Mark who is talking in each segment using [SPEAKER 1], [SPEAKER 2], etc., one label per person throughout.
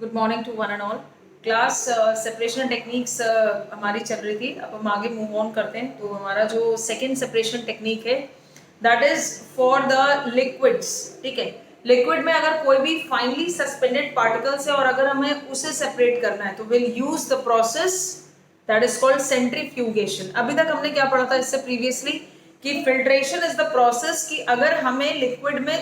[SPEAKER 1] Good morning to one and all. Class separation techniques हमारी चल रही थी। अब हम आगे मूव ऑन करते हैं। तो हमारा जो सेकेंड सेपरेशन टेक्निक है that is for the liquids. ठीक है, लिक्विड में अगर कोई भी फाइनली सस्पेंडेड पार्टिकल्स है और अगर हमें उसे सेपरेट करना है तो will use the process that is called centrifugation. अभी तक हमने क्या पढ़ा था इससे प्रीवियसली कि फिल्ट्रेशन इज द प्रोसेस कि अगर हमें लिक्विड में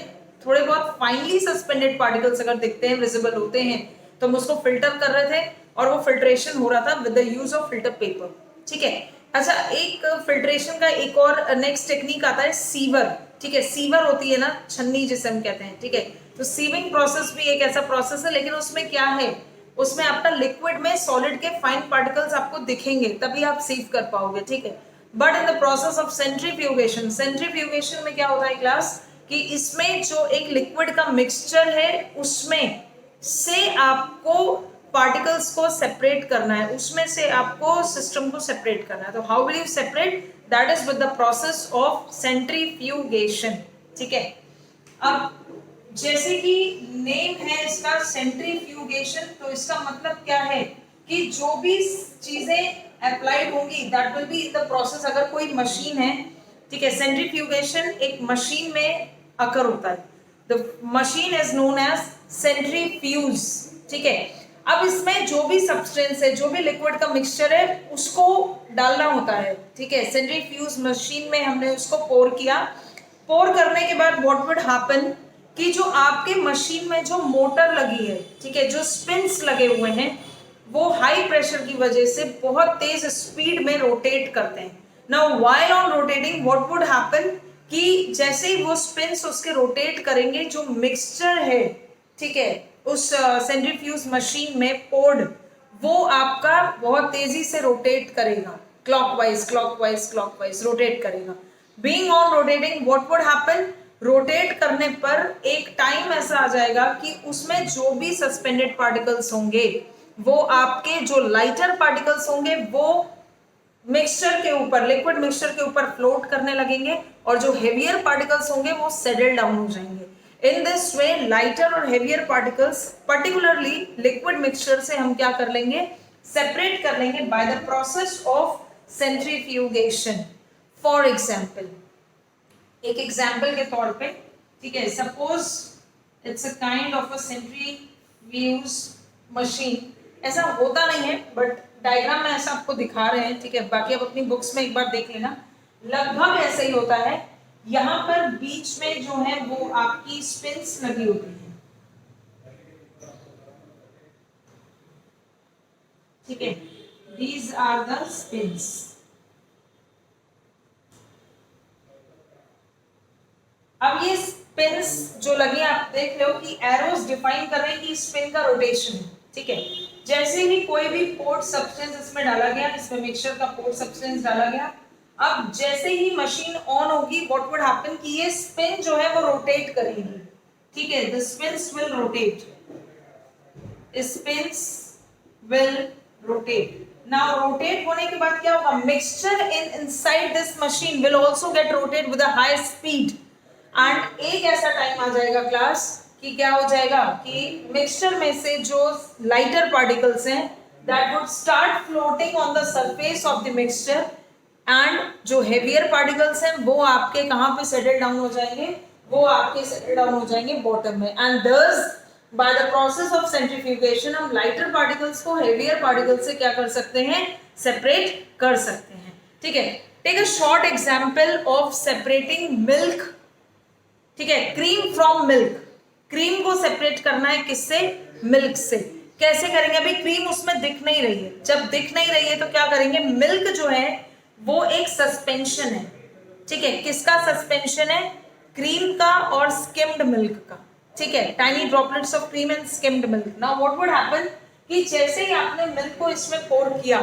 [SPEAKER 1] थोड़े बहुत फाइनली सस्पेंडेड पार्टिकल्स अगर दिखते हैं, विजिबल होते हैं, तो हम उसको फिल्टर कर रहे थे और वो फिल्ट्रेशन हो रहा था with the use of filter paper. ठीक है। अच्छा, एक फिल्ट्रेशन का एक और नेक्स्ट टेक्निक आता है सीवर। ठीक है, सीवर होती है ना छन्नी जिसे हम कहते हैं। ठीक है, तो सीविंग प्रोसेस भी एक ऐसा प्रोसेस है, लेकिन उसमें क्या है, उसमें आपका लिक्विड में सॉलिड के फाइन पार्टिकल्स आपको दिखेंगे तभी आप सीव कर पाओगे। ठीक है, but in the process of centrifugation, centrifugation में क्या होता है क्लास कि इसमें जो एक लिक्विड का मिक्सचर है उसमें से आपको पार्टिकल्स को सेपरेट करना है, उसमें से आपको सिस्टम को सेपरेट करना है। तो how will you separate? That is with the process of centrifugation. ठीक है, अब जैसे कि नेम है इसका सेंट्रीफ्यूगेशन, तो इसका मतलब क्या है कि जो भी चीजें अप्लाइड होंगी that will be in the process. अगर कोई मशीन है, ठीक है, सेंट्रीफ्यूगेशन एक मशीन में अकर होता है। The machine is known as centrifuge. ठीक है, अब इसमें जो भी सब्सटेंस है, जो भी लिक्विड का मिक्सचर है, उसको डालना होता है। ठीक है, सेंट्रीफ्यूज मशीन में हमने उसको पोर किया। पोर करने के बाद व्हाट वुड हैपन कि जो आपके मशीन में जो मोटर लगी है, ठीक है, जो स्पिन्स लगे हुए हैं, वो हाई प्रेशर की वजह से बहुत तेज स्पीड में रोटेट करते हैं। Now while on rotating what would happen कि जैसे ही वो स्पिन्स उसके रोटेट करेंगे, जो मिक्सचर है, ठीक है, उस सेंट्रीफ्यूज मशीन में पोर्ड, वो आपका बहुत तेजी से रोटेट करेगा, क्लॉकवाइज क्लॉकवाइज क्लॉकवाइज रोटेट करेगा। Being on rotating what would happen, rotate करने पर एक टाइम ऐसा आ जाएगा कि उसमें जो भी सस्पेंडेड पार्टिकल्स होंगे वो आपके जो लाइटर पार्टिकल्स होंगे वो मिक्सचर के ऊपर, लिक्विड मिक्सचर के ऊपर फ्लोट करने लगेंगे और जो हेवियर पार्टिकल्स होंगे वो सेटल डाउन हो जाएंगे। इन दिस वे लाइटर और heavier particles particularly liquid mixture से हम क्या कर लेंगे, सेपरेट कर लेंगे bye the process of centrifugation. For example, एक एग्जाम्पल के तौर पे, ठीक है, suppose it's a kind of a centrifuge machine. ऐसा होता नहीं है बट डायग्राम में ऐसा आपको दिखा रहे हैं। ठीक है, बाकी आप अपनी बुक्स में एक बार देख लेना, लगभग ऐसे ही होता है। यहाँ पर बीच में जो है वो आपकी स्पिन्स लगी होती है। ठीक है, दीज आर द स्पिन्स। अब ये स्पिन्स जो लगे, आप देख रहे हो कि एरोस डिफाइन कर रहे हैं कि स्पिन का रोटेशन है। ठीक है, जैसे ही कोई भी पोर्ट सब्सटेंस इसमें डाला गया, इसमें मिक्सचर का पोर्ट सब्सटेंस डाला गया, अब जैसे ही मशीन ऑन होगी व्हाट वुड हैपन कि ये स्पिन जो है वो रोटेट करेगी। ठीक है, the spins will rotate, spins will rotate. Now rotate होने के बाद क्या होगा, mixture inside this machine will also get rotate with a high speed. And एक ऐसा टाइम आ जाएगा क्लास कि क्या हो जाएगा कि मिक्सचर में से जो लाइटर पार्टिकल्स हैं that would start floating on the surface of the mixture, and जो हेवियर पार्टिकल्स हैं वो आपके कहां पे सेटल डाउन हो जाएंगे, वो आपके सेटल डाउन हो जाएंगे बॉटम में। एंड दस bye the process of centrifugation हम लाइटर पार्टिकल्स को हेवियर पार्टिकल्स से क्या कर सकते हैं, सेपरेट कर सकते हैं। ठीक है, take a short example of separating milk. ठीक है, क्रीम फ्रॉम मिल्क। क्रीम को सेपरेट करना है किससे, मिल्क से। कैसे करेंगे, अभी क्रीम उसमें दिख नहीं रही है। जब दिख नहीं रही है तो क्या करेंगे, मिल्क जो है वो एक सस्पेंशन है। ठीक है, किसका सस्पेंशन है, क्रीम का और स्किम्ड मिल्क का। ठीक है, tiny droplets of cream and skimmed milk. Now what would happen कि जैसे ही आपने मिल्क को इसमें पोर किया,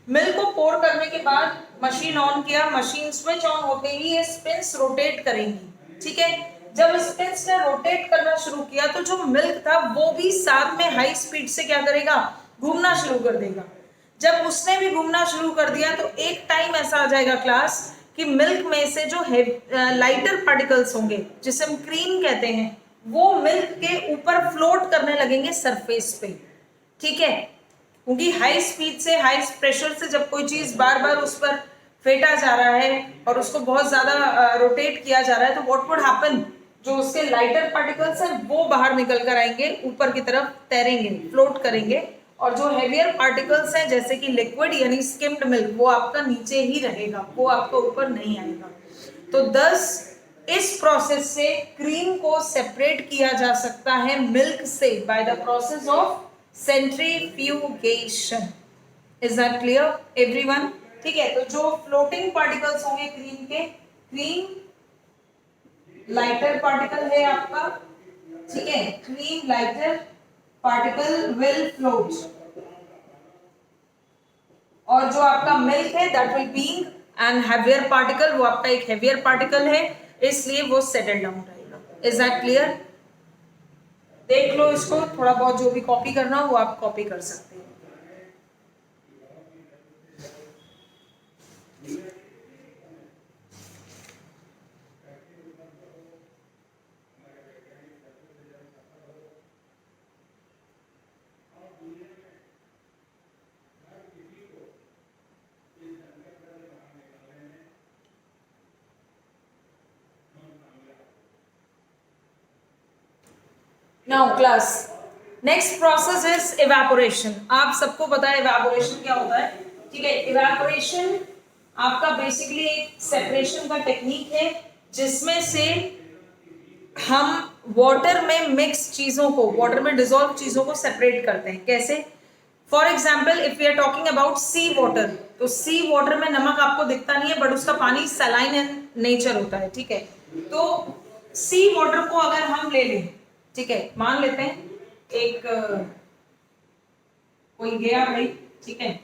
[SPEAKER 1] मिल्क को पोर करने के बाद मशीन ऑन किया, मशीन स्विच ऑन होते ही ये स्पिन्स रोटेट करेंगी। ठीक है, जब स्पिन्स ने रोटेट करना शुरू किया तो जो मिल्क था वो भी साथ में हाई स्पीड से क्या करेगा, घूमना शुरू कर देगा। जब उसने भी घूमना शुरू कर दिया तो एक टाइम ऐसा आ जाएगा क्लास कि मिल्क में से जो लाइटर पार्टिकल्स होंगे जिसे हम क्रीम कहते हैं वो मिल्क के ऊपर फ्लोट करने लगेंगे सरफेस पे, ठीक है। क्योंकि हाई स्पीड से, हाई प्रेशर से जब कोई चीज बार बार उस पर फेंटा जा रहा है और उसको बहुत ज्यादा रोटेट किया जा रहा है, तो व्हाट वुड हैपन, जो उसके लाइटर पार्टिकल्स हैं वो बाहर निकल कर आएंगे, ऊपर की तरफ तैरेंगे, फ्लोट करेंगे, और जो हेवियर पार्टिकल्स हैं जैसे कि लिक्विड यानी स्किम्ड मिल्क, वो आपका नीचे ही रहेगा, वो आपका ऊपर नहीं आएगा। तो 10 इस प्रोसेस से क्रीम को सेपरेट किया जा सकता है मिल्क से bye the process of centrifugation. Is that clear everyone? ठीक है, तो जो फ्लोटिंग पार्टिकल्स होंगे क्रीम के, क्रीम लाइटर पार्टिकल है आपका, ठीक है, cream lighter particle will float, और जो आपका मिल्क है that will being and heavier particle, वो आपका एक हैवियर पार्टिकल है, इसलिए वो सेटल डाउन रहेगा। Is that clear? देख लो इसको, थोड़ा बहुत जो भी कॉपी करना हो वो आप कॉपी कर सकते हैं। Now class, next process is evaporation. आप सबको पता है इवेपोरेशन क्या होता है, ठीक है। इवेपोरेशन आपका बेसिकली एक सेपरेशन का टेक्निक है, जिसमें से हम वाटर में मिक्स चीजों को, वाटर में डिसॉल्व चीजों को सेपरेट करते हैं। कैसे? For example if we are talking about sea water, तो सी वाटर में नमक आपको दिखता नहीं है, बट उसका पानी सलाइन इन नेचर होता है, ठीक है। तो सी वाटर को अगर हम ले लें, ठीक है, मान लेते हैं एक कोई गया भाई, ठीक है,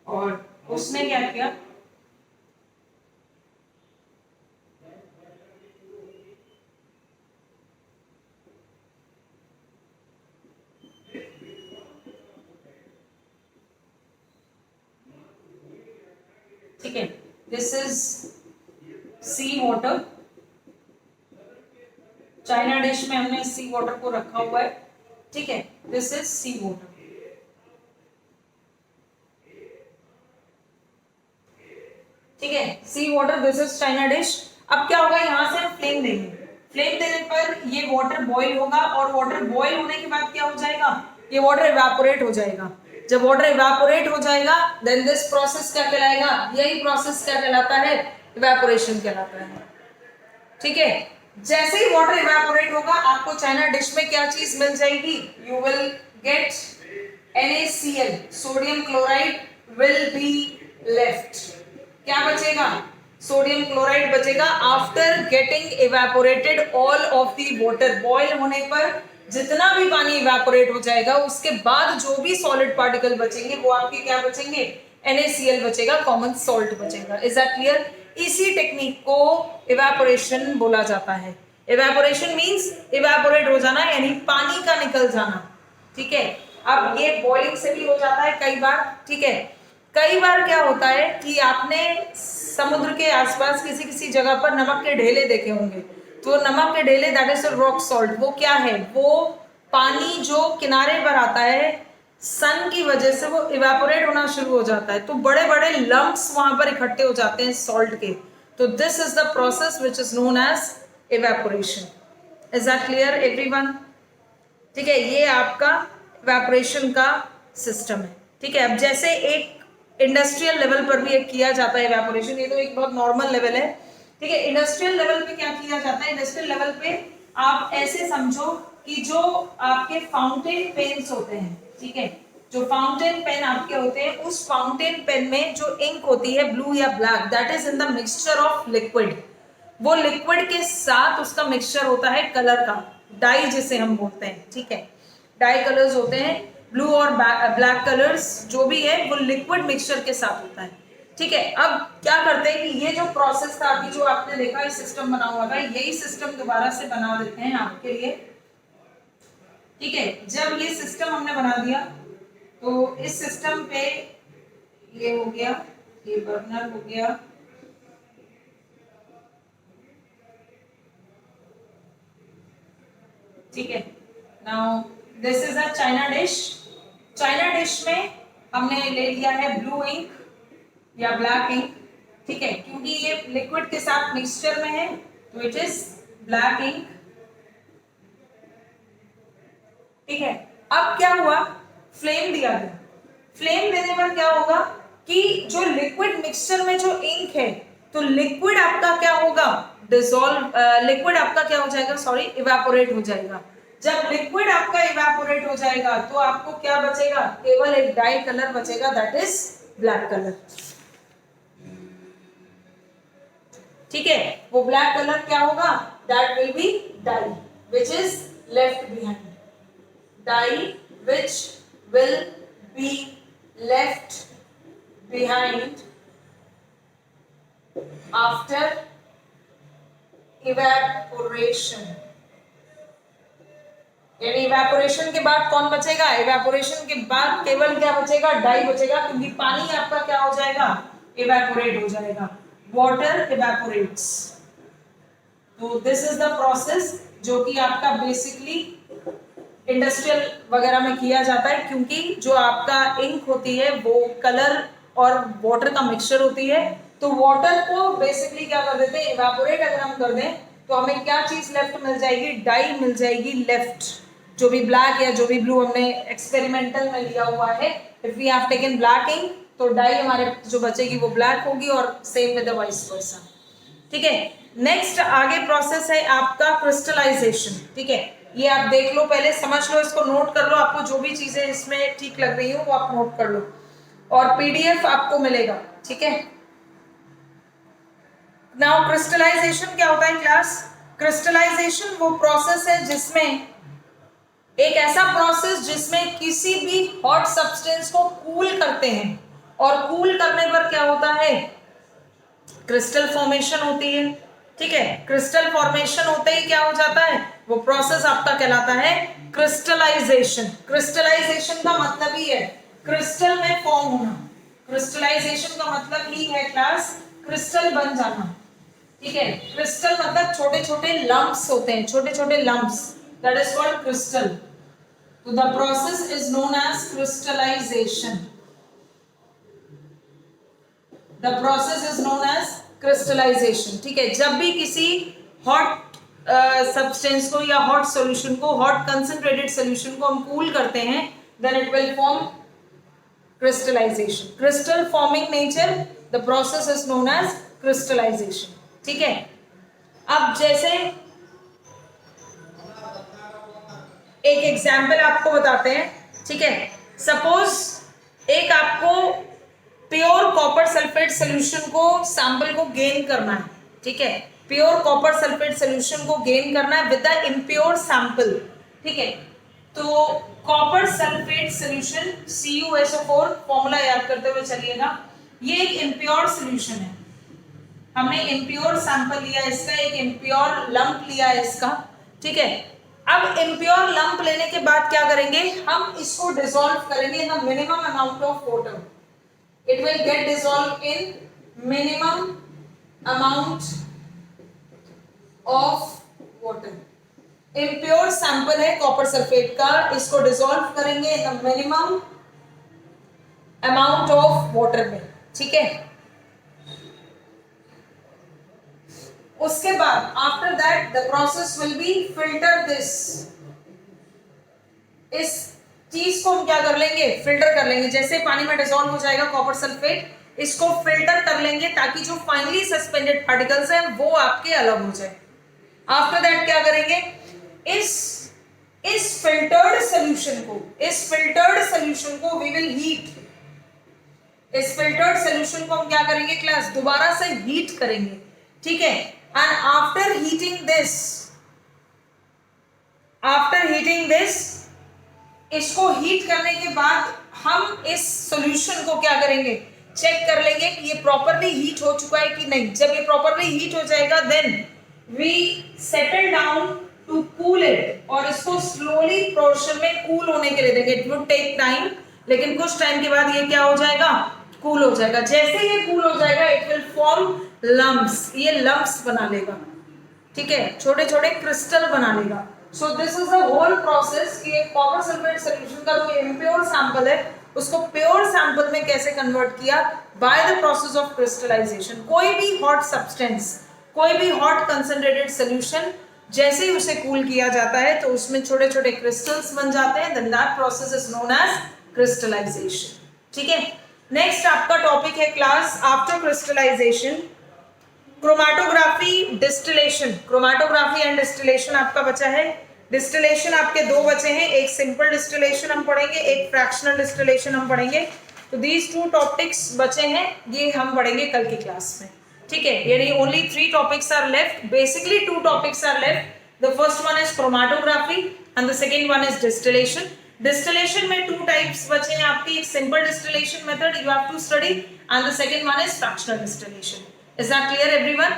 [SPEAKER 1] और उसने क्या किया, ठीक है, this is sea water, china dish में हमने सी वाटर को रखा हुआ है, ठीक है, दिस इज सी वाटर, ठीक है, sea water, this is china dish. अब क्या होगा, यहां से हम फ्लेम देंगे, फ्लेम देने पर ये वाटर बॉईल होगा, और वाटर बॉईल होने के बाद क्या हो जाएगा, ये वाटर इवेपोरेट हो जाएगा। जब वाटर इवेपोरेट हो जाएगा देन दिस प्रोसेस क्या कहलाएगा, यही प्रोसेस क्या कहलाता है, इवेपोरेशन कहलाता है, ठीक है। जैसे ही वाटर इवेपोरेट होगा आपको चाइना डिश में क्या चीज मिल जाएगी, you will get NaCl, sodium chloride will be left. क्या बचेगा, सोडियम क्लोराइड बचेगा after getting evaporated all of the water. Boil होने पर जितना भी पानी इवेपोरेट हो जाएगा, उसके बाद जो भी सॉलिड पार्टिकल बचेंगे वो आपके क्या बचेंगे, NaCl बचेगा, कॉमन सॉल्ट बचेगा। Is that clear? इसी टेक्निक को इवेपोरेशन बोला जाता है। इवेपोरेशन मींस इवेपोरेट हो जाना, यानी पानी का निकल जाना, ठीक है। अब ये बॉइलिंग से भी हो जाता है कई बार, ठीक है। कई बार क्या होता है कि आपने समुद्र के आसपास किसी किसी जगह पर नमक के ढेले देखे होंगे, तो नमक के ढेले दैट इज रॉक सॉल्ट, वो क्या है, वो पानी जो किनारे पर आता है सन की वजह से वो इवेपोरेट होना शुरू हो जाता है, तो बड़े बड़े लम्प्स वहां पर इकट्ठे हो जाते हैं सॉल्ट के। तो this is the process which is known as evaporation. Is that clear everyone? ठीक है, ये आपका इवेपोरेशन का सिस्टम है, ठीक है। अब जैसे एक इंडस्ट्रियल लेवल पर भी एक किया जाता है इवेपोरेशन, ये तो एक बहुत नॉर्मल लेवल है, ठीक है। इंडस्ट्रियल लेवल पे क्या किया जाता है, इंडस्ट्रियल लेवल पे आप ऐसे समझो कि जो आपके फाउंटेन पेन्स होते हैं, ठीक है, जो फाउंटेन पेन आपके होते हैं, उस फाउंटेन पेन में जो इंक होती है ब्लू या black, that is in the mixture of liquid. वो लिक्विड के साथ उसका मिक्सचर होता है कलर का, डाई जिसे हम बोलते हैं, ठीक है। डाई कलर्स होते हैं, ब्लू और ब्लैक कलर्स जो भी है वो लिक्विड मिक्सचर के साथ होता है, ठीक है। अब क्या करते हैं कि ये जो प्रोसेस था अभी जो आपने देखा, ये सिस्टम बना हुआ था, यही सिस्टम दोबारा से बना देते हैं आपके लिए, ठीक है। जब ये सिस्टम हमने बना दिया तो इस सिस्टम पे ये हो गया, ये बर्नर हो गया, ठीक है। Now this is a China dish. China dish में हमने ले लिया है ब्लू इंक या ब्लैक इंक, ठीक है, क्योंकि ये लिक्विड के साथ मिक्सचर में है तो इट इज ब्लैक इंक, ठीक है। अब क्या हुआ, फ्लेम दिया गया। फ्लेम देने पर क्या होगा कि जो लिक्विड मिक्सचर में जो इंक है, तो लिक्विड आपका क्या होगा, डिसॉल्व, लिक्विड आपका क्या हो जाएगा, सॉरी, इवेपोरेट हो जाएगा। जब लिक्विड आपका इवेपोरेट हो जाएगा तो आपको क्या बचेगा, केवल एक डाई कलर बचेगा, दैट इज ब्लैक कलर, ठीक है। वो ब्लैक कलर क्या होगा, that will be dye which is left behind, dye which will be left behind after evaporation। यानी इवेपोरेशन के बाद कौन बचेगा, इवेपोरेशन के बाद केवल क्या बचेगा, डाई बचेगा, क्योंकि पानी आपका क्या हो जाएगा, इवेपोरेट हो जाएगा, वाटर इवेपोरेट्स। तो दिस इज द प्रोसेस जो कि आपका बेसिकली इंडस्ट्रियल वगैरह में किया जाता है, क्योंकि जो आपका इंक होती है वो कलर और वाटर का मिक्सचर होती है, तो वाटर को बेसिकली क्या कर देते हैं, इवेपोरेट अगर हम कर दें तो हमें क्या चीज लेफ्ट मिल जाएगी, डाई मिल जाएगी लेफ्ट, जो भी ब्लैक या जो भी ब्लू हमने एक्सपेरिमेंटल में लिया हुआ है। If we have taken black ink तो डाई हमारे जो बचेगी वो ब्लैक होगी, और same with the vice versa, ठीक है। नेक्स्ट आगे प्रोसेस है आपका क्रिस्टलाइजेशन, ठीक है। ये आप देख लो, पहले समझ लो, इसको नोट कर लो, आपको जो भी चीजें इसमें ठीक लग रही हो वो आप नोट कर लो, और पीडीएफ आपको मिलेगा, ठीक है। नाउ क्रिस्टलाइजेशन क्या होता है क्लास, क्रिस्टलाइजेशन वो प्रोसेस है जिसमें, एक ऐसा प्रोसेस जिसमें किसी भी हॉट सब्सटेंस को कूल करते हैं, और कूल करने पर क्या होता है, क्रिस्टल फॉर्मेशन होती है, ठीक है। क्रिस्टल फॉर्मेशन होते ही क्या हो जाता है, वो प्रोसेस आपका कहलाता है क्रिस्टलाइजेशन। क्रिस्टलाइजेशन का मतलब ही है क्रिस्टल में फॉर्म होना, क्रिस्टलाइजेशन का मतलब ही है क्लास क्रिस्टल बन जाना, ठीक है। क्रिस्टल मतलब छोटे छोटे लम्प्स होते हैं, छोटे छोटे lumps, that is called crystal. तो the process is known as crystallisation, the process is known as crystallisation, ठीक है। जब भी किसी हॉट सब्सटेंस को या हॉट सॉल्यूशन को, हॉट कंसंट्रेटेड सॉल्यूशन को हम कूल करते हैं, then it will form crystallisation. Crystal forming nature, the process is known as crystallisation, ठीक है। अब जैसे एक एग्जाम्पल आपको बताते हैं, ठीक है। सपोज एक आपको प्योर कॉपर सल्फेट सॉल्यूशन को, सैंपल को गेन करना है, ठीक है। प्योर कॉपर सल्फेट सॉल्यूशन को गेन करना है विद द इम्प्योर सैंपल, ठीक है। तो copper sulphate solution CuSO4 formula याद करते हुए चलिएगा, ये एक इम्प्योर सॉल्यूशन है, हमने इम्प्योर सैंपल लिया इसका, एक इम्प्योर लंप लिया इसका, ठीक है। अब इम्प्योर लंप लेने के बाद क्या करेंगे, हम इसको डिसॉल्व करेंगे in the minimum amount of water, it will get dissolved in minimum amount of water। impure sample है कॉपर सल्फेट का, इसको डिसॉल्व करेंगे in the minimum amount of water में, ठीक है। उसके बाद after that the process will be filter this, इस चीज को हम क्या कर लेंगे, फिल्टर कर लेंगे। जैसे पानी में डिसॉल्व हो जाएगा कॉपर सल्फेट, इसको फिल्टर कर लेंगे ताकि जो फाइनली सस्पेंडेड पार्टिकल्स हैं वो आपके अलग हो जाए। आफ्टर दैट क्या करेंगे, इस फिल्टर्ड सॉल्यूशन को वी विल हीट, इस फिल्टर्ड सॉल्यूशन को हम क्या करेंगे क्लास, दोबारा से हीट करेंगे, ठीक है। एंड आफ्टर हीटिंग दिस, इसको हीट करने के बाद हम इस सॉल्यूशन को क्या करेंगे, चेक कर लेंगे कि ये प्रॉपरली हीट हो चुका है कि नहीं। जब ये प्रॉपरली हीट हो जाएगा then we settle down to cool it, और इसको स्लोली प्रोसेस में कूल होने के लिए देंगे। इट वुड टेक टाइम, लेकिन कुछ टाइम के बाद ये क्या हो जाएगा, कूल हो जाएगा। जैसे ये कूल हो जाएगा इट विल फॉर्म लम्प्स, ये लम्प्स बना लेगा, ठीक है, छोटे छोटे क्रिस्टल बना लेगा। So this is the whole process कि एक कॉपर सल्फेट सॉल्यूशन का जो इम्प्योर सैंपल है उसको प्योर सैंपल में कैसे कन्वर्ट किया by the process of crystallisation. कोई भी हॉट सब्सटेंस, कोई भी हॉट कंसंट्रेटेड सॉल्यूशन जैसे ही उसे कूल किया जाता है तो उसमें छोटे छोटे क्रिस्टल्स बन जाते हैं, then that process is known as crystallisation. ठीक है, नेक्स्ट आपका टॉपिक है class after crystallisation chromatography distillation. Chromatography and distillation आपका बचा है। डिस्टिलेशन आपके दो बचे हैं, एक सिंपल डिस्टिलेशन हम पढ़ेंगे, एक फ्रैक्शनल डिस्टिलेशन हम पढ़ेंगे। तो दीज टू टॉपिक्स बचे हैं, ये हम पढ़ेंगे कल की क्लास में। ठीक है, यानी only 3 topics are left, basically 2 topics are left. The first one is chromatography and the second one is distillation. Distillation में 2 टाइप्स बचे हैं आपकी, एक simple distillation method you have to study and the second one is fractional distillation. Is that clear everyone?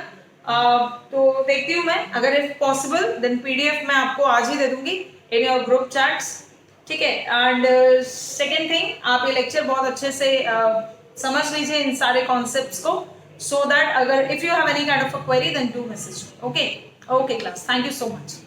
[SPEAKER 1] तो देखती हूँ मैं, अगर इफ पॉसिबल देन पीडीएफ मैं आपको आज ही दे दूंगी इन योर ग्रुप चैट्स। ठीक है, एंड सेकेंड थिंग, आप ये लेक्चर बहुत अच्छे से समझ लीजिए इन सारे कॉन्सेप्ट्स को, सो दैट अगर if you have any kind of a query then do message. Okay okay class, thank you so much.